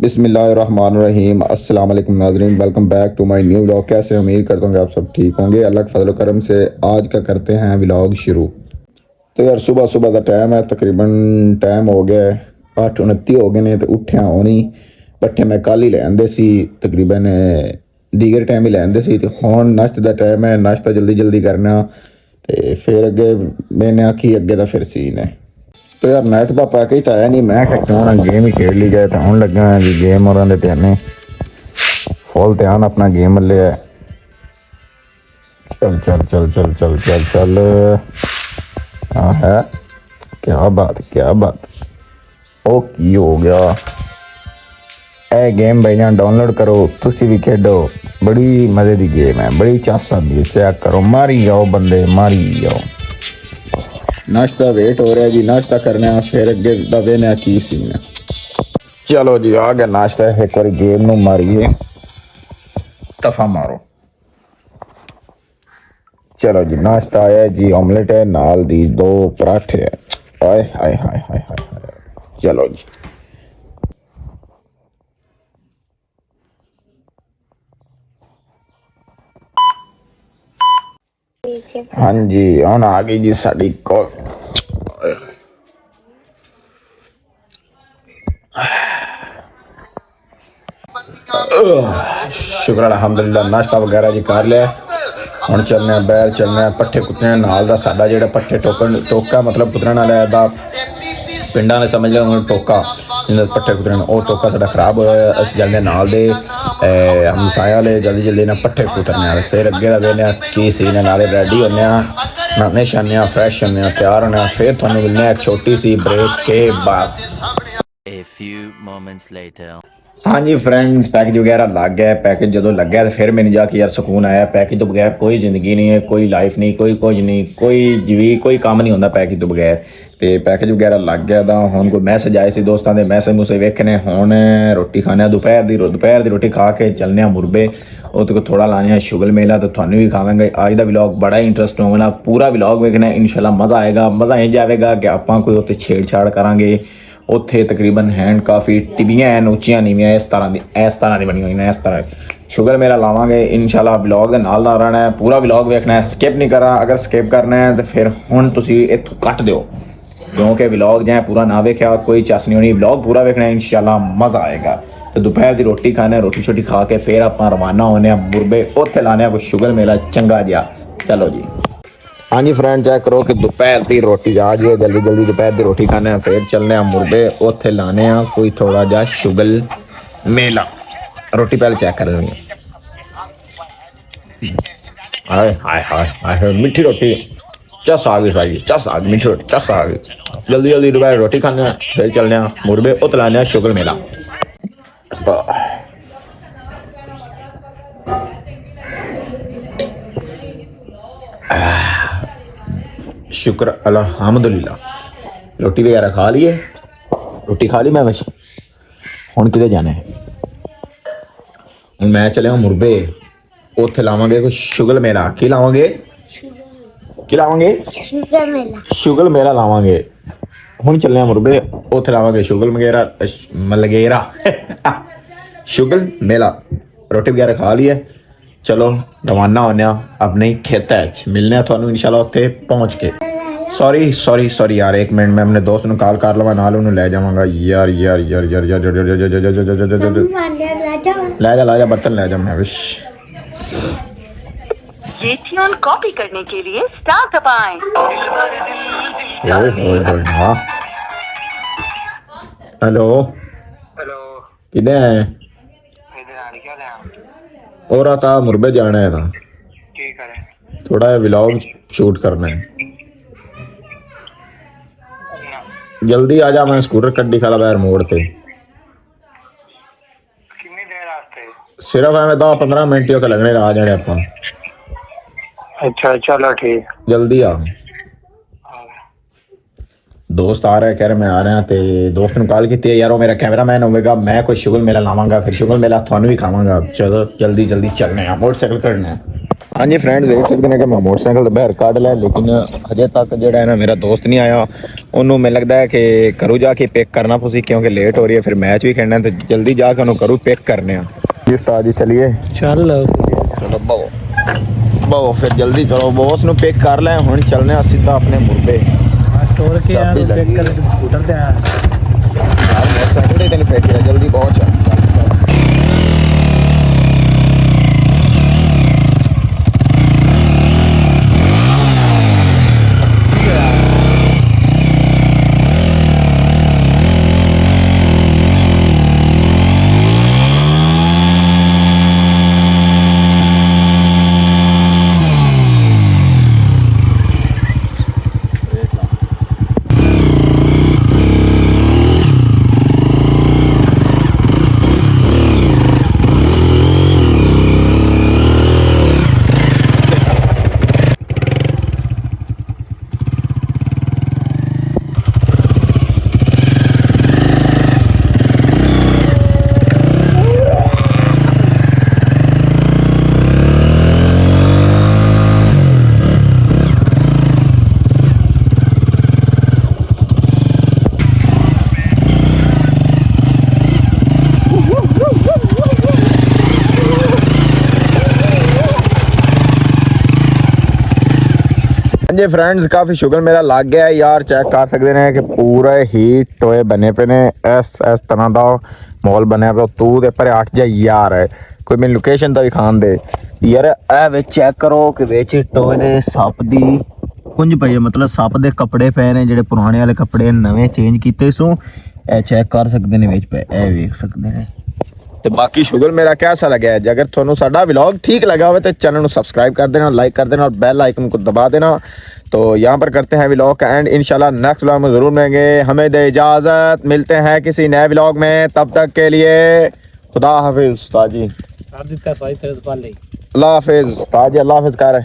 बिस्मिल्लाहिर्रहमानिर्रहीम अस्सलाम वालेकुम नाज़रीन, welcome back to my new vlog. कैसे उम्मीद करता हूँ कि आप सब ठीक होंगे। अल्लाह के फजल करम से आज का करते हैं व्लॉग शुरू। तो यार सुबह सुबह का टाइम है, तकरीबन टाइम हो गया है 8:29 हो गए ने। तो उठिया होनी पट्ठे मैं कल ही लैंदे सी, तकरीबन दीगर टाइम ही लैंदे सी। तो हुण नाश्ते का टाइम है, नाश्ता जल्दी जल्दी करना तो फिर अगे मैंने आखी अगे का फिर सीन है। तो यार नैट का पैकेज तो है नहीं, मैं क्यों ना गेम ही खेड ली जाए। तो हूँ लगे हैं जी गेम और ध्यान फुल ध्यान अपना गेम वाले है। चल चल चल चल चल चल चल हाँ है, क्या बात क्या बात। ओ की हो गया ए गेम भाई जान डाउनलोड करो, तुसी भी खेडो। बड़ी मजे की गेम है, बड़ी चस आती है। चेक करो, मारी जाओ बंदे, मारी जाओ। नाश्ता वेट हो रहा है जी, नाश्ता करने फिर अगे दबे की सीन है। चलो जी आ गया नाश्ता। एक बार गेम नू मारिए, तफा मारो। चलो जी नाश्ता आया जी, ऑमलेट है नाल दी 2 पराठे है। हाय हाय हाय हाय हाय। चलो जी हाँ जी, हम आ गई जी साड़ी कॉफी। शुक्र अल्हम्दुलिल्लाह नाश्ता वगैरह जी कर लिया। हम चलने बैर चलने पट्ठे कुतने नाल दा साडा जेड़ा पट्ठे टोका मतलब कुतरन वाला दा पिंडा ने समझ लो हूँ टोका पट्ठे कुतरन। वो टोका साडा खराब होया, अस जल्दे नाल दे हमसाया वाले जल्दी जल्दी ना पट्ठे कुतरने। फिर अगे वेने की सीन नाले रेडी होने, नहाने शाने फ्रैश होने तैयार होने। फिर थोड़ा मिलने एक छोटी सी ब्रेक के बाद। A few moments later. हाँ जी फ्रेंड्स, पैकेज वगैरह लग गया। पैकेज जो लग गया तो फिर मैंने जाके यार सुकून आया। पैकेज तो बगैर कोई ज़िंदगी नहीं है, कोई लाइफ नहीं, कोई कुछ नहीं, कोई जी कोई काम नहीं होता पैकेज तो बगैर। तो पैकेज वगैरह लग गया था। हम कोई मैसेज आए थे दोस्तों के, मैसेज मूसे वेखने। हम रोटी खाने दोपहर की रोटी खा के चलने मुरबे। वो तो थोड़ा लाने शुगल मेला, तो थानू भी खावेंगे। आज का व्लॉग बड़ा इंटरेस्ट होगा, पूरा व्लॉग वेखना इंशाल्लाह। मज़ा आएगा। मज़ा इंज आएगा कि आप कोई उत्ते छेड़छाड़ करांगे। उत्थे तकरीबन हैंड काफ़ी टिबियाँ हैं उच्चियां नीवियां इस तरह की बनी हुई हैं। इस तरह शुगर मेला लावांगे इंशाल्लाह। व्लॉग के नाल रहना है, पूरा व्लॉग वेखना है, स्किप नहीं करा। अगर स्किप करना है तो फिर हुण तुसी इत्थों कट दो, क्योंकि व्लॉग जो है पूरा ना वेख्या कोई चस नहीं होनी। व्लॉग पूरा वेखना है इंशाल्लाह, मज़ा आएगा। तो दोपहर की रोटी खाने, रोटी छोटी खा के फिर आप रवाना होने मुरबे। उत्थे लाने कोई शुगर मेला चंगा जिहा। चलो जी हाँ जी फ्रेंड, चेक करो कि दोपहर की रोटी आ जाए जल्दी जल्दी। दोपहर की रोटी खाने फिर चलने मुरबे। उत्थे लाने कोई थोड़ा जा शुगल मेला। रोटी पहले चेक कर लेंगे। हाय हाय हाय हाय, मीठी रोटी चस आ गई भाई, चस आ गई, मीठी रोटी चस आ गई। जल्दी जल्दी दोपहर रोटी खाने फिर चलने मुरबे। उत्थे लाने शुगल मेला। शुक्र अल्हम्दुलिल्लाह। रोटी वगैरह खा ली है, रोटी खा ली मैं बस। हुण किते जाना है? हुण मैं चलिया मुरबे। उत्थे लावांगे कोई शुगल मेला। की लावांगे? की लावांगे? शुगल मेला लावांगे। हुण चलने मुरबे, उत्थे लावांगे शुगल मलगेरा शुगल मेला। रोटी वगैरह खा ली है, चलो रवाना होने अपने खेतर मिलने थानू इंशाल्लाह उत्थे पहुँच के। सॉरी सॉरी सॉरी यार, एक मिनट मैं अपने दोस्त ਨੂੰ ਕਾਲ ਕਰ ਲਵਾਂ, ਨਾਲ ਉਹਨੂੰ ਲੈ ਜਾਵਾਂਗਾ। ਯਾਰ ਯਾਰ ਯਾਰ ਯਾਰ ਯਾਰ ਲੈ ਜਾ बर्तन ले जा। मैं विश ये ट्यून कॉपी करने के लिए स्टार दबाएं। हाँ हेलो हेलो, किधर है? इधर आ क्या है? और आता मुरबे जाना है था, की करें? थोड़ा व्लॉग शूट करना है। जल्दी आ जा, मैं स्कूटर कड्डी खाला बाहर मोड़ पे। कितनी देर आते? सिर्फ एवं 10-15 मिनट ही लगने आ जाने आप। अच्छा चलो ठीक, जल्दी आ। दोस्त आ रहा है, कह रहे मैं आ रहा तो दोस्त ने कॉल की यार वो मेरा कैमरा मैन होगा, मैं कोई शुगल मेला लावांगा, फिर शुगल मेला थानू भी खावांगा। चलो जल्दी जल्दी चलने मोटरसाइकिल करना है। ਹਾਂਜੀ ਫਰੈਂਡ ਦੇਖ ਸਕਦੇ ਨੇ ਕਿ ਮੈਂ ਮੋਟਰਸਾਈਕਲ ਦਾ ਬਾਹਰ ਕੱਢ ਲਿਆ, ਲੇਕਿਨ ਹਜੇ ਤੱਕ ਜਿਹੜਾ ਹੈ ਨਾ ਮੇਰਾ ਦੋਸਤ ਨਹੀਂ ਆਇਆ। ਉਹਨੂੰ ਮੈਨੂੰ ਲੱਗਦਾ ਹੈ ਕਿ ਘਰੋਂ ਜਾ ਕੇ ਪਿਕ ਕਰਨਾ ਪਊ, ਕਿਉਂਕਿ ਲੇਟ ਹੋ ਰਹੀ ਹੈ, ਫਿਰ ਮੈਚ ਵੀ ਖੇਡਣਾ, ਤੇ ਜਲਦੀ ਜਾ ਕੇ ਉਹਨੂੰ ਘਰੋਂ ਪਿਕ ਕਰਨੇ ਆ। ਜੀ ਉਸਤਾਦ ਜੀ ਚਲਿਏ, ਚੱਲ ਚਲੋ ਬਹੁ ਫਿਰ ਜਲਦੀ ਕਰੋ, ਬੌਸ ਨੂੰ ਪਿਕ ਕਰ ਲੈ। ਹੁਣ ਚੱਲਨੇ ਆ ਸਿੱਧਾ ਆਪਣੇ ਮੁਰਬੇ। ਟੋਰ ਕੇ ਆ ਪਿਕ ਕਰ ਸਕੂਟਰ ਤੇ ਆ ਮੋਟਰਸਾਈਕਲ ਤੇ ਤੈਨੂੰ ਪਿਕ ਕਰਿਆ, ਜਲਦੀ ਪਹੁੰਚ। ਹਾਂਜੀ ਫਰੈਂड्स ਕਾਫੀ ਸ਼ੁਗਰ ਮੇਰਾ ਲੱਗ ਗਿਆ ਯਾਰ, ਚੈੱਕ ਕਰ ਸਕਦੇ ਨੇ ਕਿ ਪੂਰੇ ਹੀ ਟੋਏ ਬਣੇ ਪਏ ਨੇ। ਇਸ ਤਰ੍ਹਾਂ ਦਾ ਮਾਹੌਲ ਬਣਿਆ ਪਿਆ। ਤੂੰ ਦੇ ਪਰ 8 ਜਾ ਯਾਰ ਕੋਈ ਮੈਨੂੰ ਲੋਕੇਸ਼ਨ ਤਾਂ ਵੀ ਖਾਣ ਦੇ ਯਾਰ। ਇਹ ਵਿੱਚ ਚੈੱਕ ਕਰੋ ਕਿ ਵਿੱਚ ਟੋਏ ਦੇ ਸੱਪ ਦੀ ਕੁੰਝ ਪਈ ਹੈ, ਮਤਲਬ ਸੱਪ ਦੇ ਕੱਪੜੇ ਪਏ ਨੇ, ਜਿਹੜੇ ਪੁਰਾਣੇ ਵਾਲੇ ਕੱਪੜੇ ਨਵੇਂ ਚੇਂਜ ਕੀਤੇ ਸੋ ਇਹ ਚੈੱਕ ਕਰ ਸਕਦੇ ਨੇ ਵਿੱਚ ਪਏ, ਇਹ ਵੇਖ ਸਕਦੇ ਨੇ। ਤੇ ਬਾਕੀ शुगर मेरा कैसा लगा है, अगर थोड़ा साडा व्लॉग ठीक लगा हो तो चैनल को सब्सक्राइब कर देना, लाइक कर देना और बेल आइकन को दबा देना। तो यहाँ पर करते हैं व्लॉग का एंड, इंशाल्लाह नेक्स्ट व्लॉग में ज़रूर मिलेंगे। हमें दे इजाज़त, मिलते हैं किसी नए व्लॉग में, तब तक के लिए खुदा हाफिज़। उस्ताद जी कर दिता सही तेरे तो पाले अल्लाह हाफिज़। उस्ताद जी अल्लाह हाफिज़ कर